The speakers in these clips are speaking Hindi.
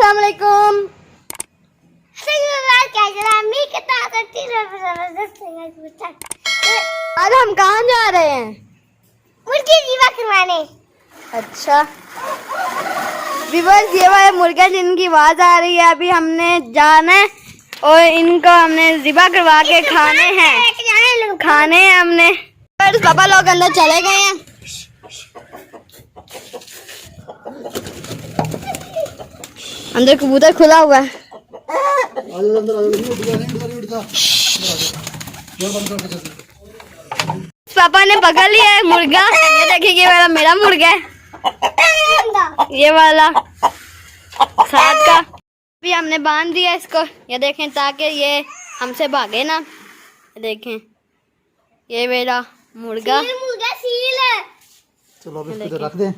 अस्सलामुअलैकुम। आज हम कहाँ जा रहे हैं? मुर्गी जीवा करवाने। अच्छा व्यूअर्स, ये वाले मुर्गे जिनकी आवाज आ रही है, अभी हमने जाना है और इनको हमने ज़िबा करवा के खाने हैं हमने। पापा लोग अंदर चले गए हैं। अंदर कबूतर खुला हुआ है। पापा ने पकड़ लिया है मुर्गा। ये देखिए, ये वाला मेरा मुर्गा है, ये वाला साथ का भी हमने बांध दिया इसको। ये देखें, ताकि ये हमसे भागे ना। ये देखें, ये मेरा मुर्गा। सील है। चलो अब इसको रख दें।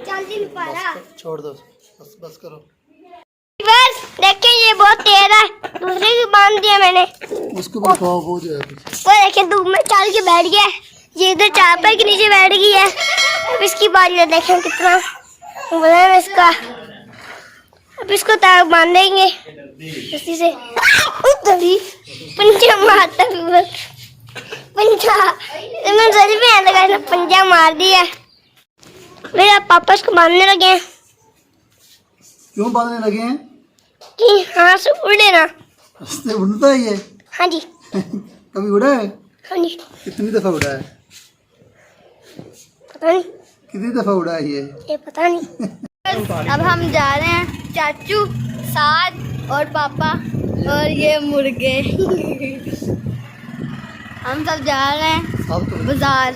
जल्दी नहीं पा रहा। छोड़ दो, बस करो। बस देखिए, ये बहुत तेज है। दूसरे भी बांध दिया मैंने। उसको भी खाओ, वो जो है वो देखिए धूप में चल के बैठ गया। ये इधर चापे के नीचे बैठ गई है। अब इसकी बाजू देखें कितना बड़ा है इसका। अब इसको तार बांधेंगे रस्सी से। पंजा मारता पंजा सच में लगा, पंजा मार दिया। मेरा पापा इसको बांधने लगे हैं। क्यों बांधने लगे हैं? कि हाँ से उड़े ना। इससे उड़ता है ये? हाँ जी। कभी उड़ा है? हाँ जी। कितनी दफा उड़ा है? पता नहीं। कितनी दफा उड़ा है ये पता नहीं। अब हम जा रहे हैं, चाचू, साद और पापा और ये मुर्गे। हम सब जा रहे हैं बाजार।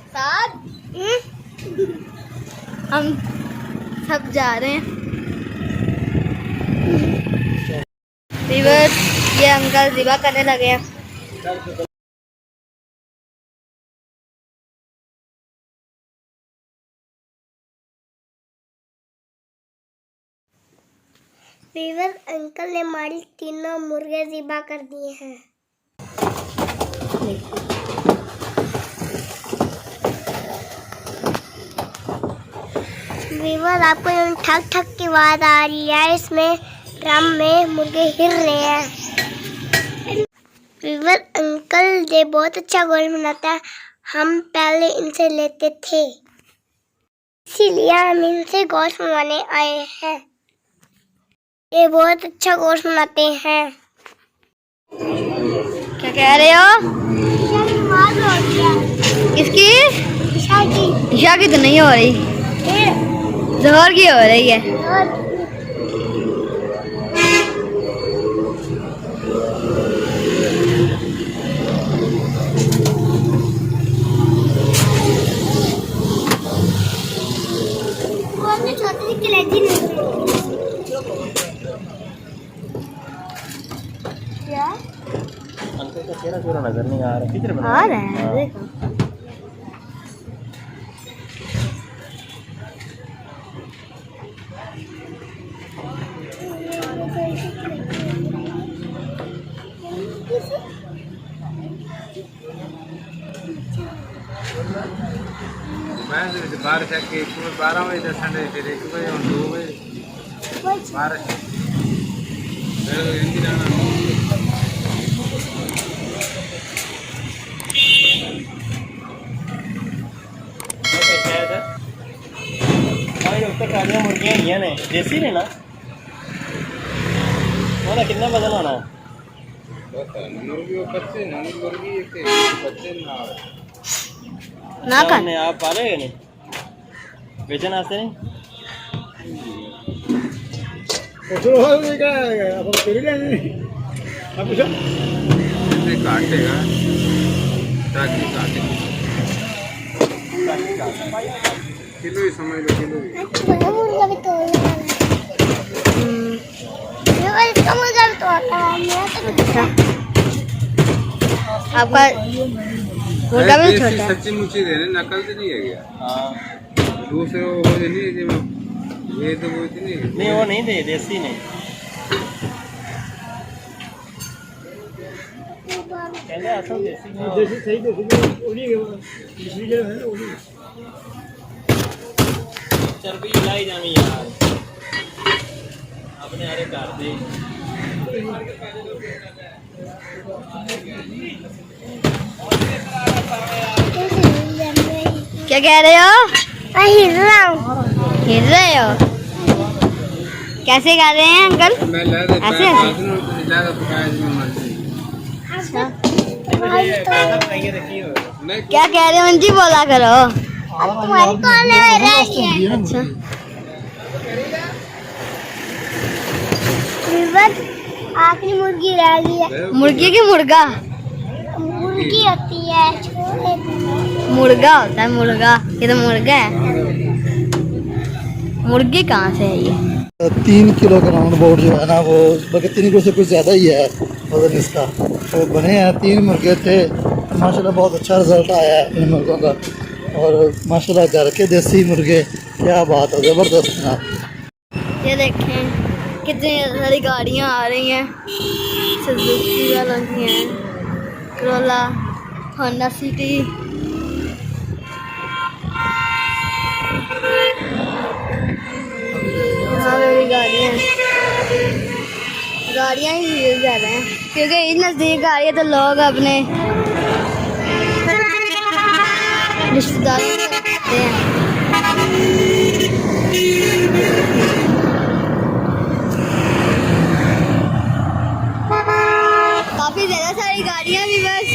साद हम सब जा रहे हैं। ये अंकल ज़िबा करने लगे हैं। वीवर अंकल ने हमारी तीनों मुर्गे ज़िबा कर दिए हैं। वीवर आपको ठक ठक की आवाज आ रही है। इसमें ड्रम में मुर्गे हिल रहे हैं। वीवर अंकल ये बहुत अच्छा गोश्त बनाता है। हम पहले इनसे लेते थे, इसीलिए हम इनसे गोश्त बनवाने आए हैं। ये बहुत अच्छा गोश्त बनाते हैं। क्या कह रहे हो? किसकी? ईशा की तो नहीं हो रही, जोहर की हो रही है। अंकल का चेहरा पूरा नजर नहीं आ रहा। किधर बना आ रहा है, देखो। बारिश है कि 12 बजे संडे फिर 1 बजे और 2 बजे बारिश मुर्गियाँ ने देसी ने ना वो कितना वजन होना है? ना कर आप पालेगा नहीं, बेचन आते नहीं। काटेगा किलो ही समझ लो, किलो ही। अच्छा, आपका मुर्गा भी छोटा है। सच्ची मुच्ची देने नकल तो नहीं है क्या? हाँ, दूसरे वो हो नहीं, ये तो वो नहीं, वो नहीं दे, देसी नहीं। देसी सही देसी चर्बी लाई जानी यार अपने अरे कर दे क्या कह रहे हो? मैं हिल रहा हूँ। हिल रहे हो? कैसे गा रहे हैं अंकल? मैं ला दे ऐसे ऐसे? ज्यादा पकाया जिसमें मर्जी नहीं क्या कह रहे हो अंजी, बोला करो। तुम्हारी कौन है रही है? अच्छा, आखिरी मुर्गी रह गई है। मुर्गी की मुर्गा? मुर्गी होती है छोटे मुर्गा होता है मुर्गा, ये तो मुर्गा है। मुर्गी कहाँ से है ये? 3 किलो का राउंड अबाउट जो है ना, वो बल्कि 3 किलो से कुछ ज़्यादा ही है वजन इसका। तो बने हैं 3 मुर्गे थे, माशाल्लाह बहुत अच्छा रिजल्ट आया है इन मुर्गों का। और माशाल्लाह घर के देसी मुर्गे, क्या बात है, ज़बरदस्त ना। ये देखें कितनी सारी गाड़ियाँ आ रही हैं, सुजुकी वालों की हैं, करोला, होंडा सिटी। यहाँ पे भी गाड़ियाँ ही ज़्यादा हैं क्योंकि इन नज़दीक आ रही है तो लोग अपने रिश्तेदारों को रखते हैं। काफी ज्यादा सारी गाड़ियाँ भी, बस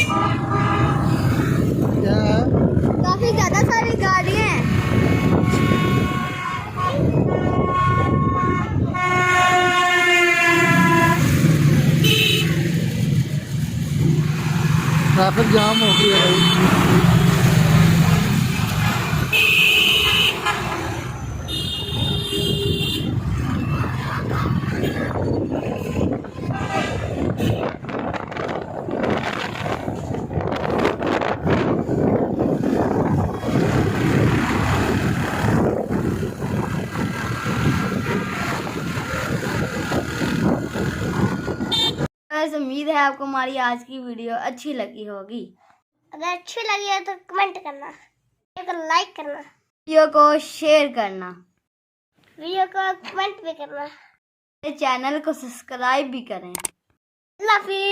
क्या है? काफी ज्यादा सारी गाड़ियाँ हैं। ट्रैफिक जाम हो गई है भाई। बस उम्मीद है आपको हमारी आज की वीडियो अच्छी लगी होगी। अगर अच्छी लगी हो तो कमेंट करना, वीडियो को लाइक करना, वीडियो को शेयर करना, वीडियो को कमेंट भी करना, चैनल को सब्सक्राइब भी करें। अल्लाह हाफिज़।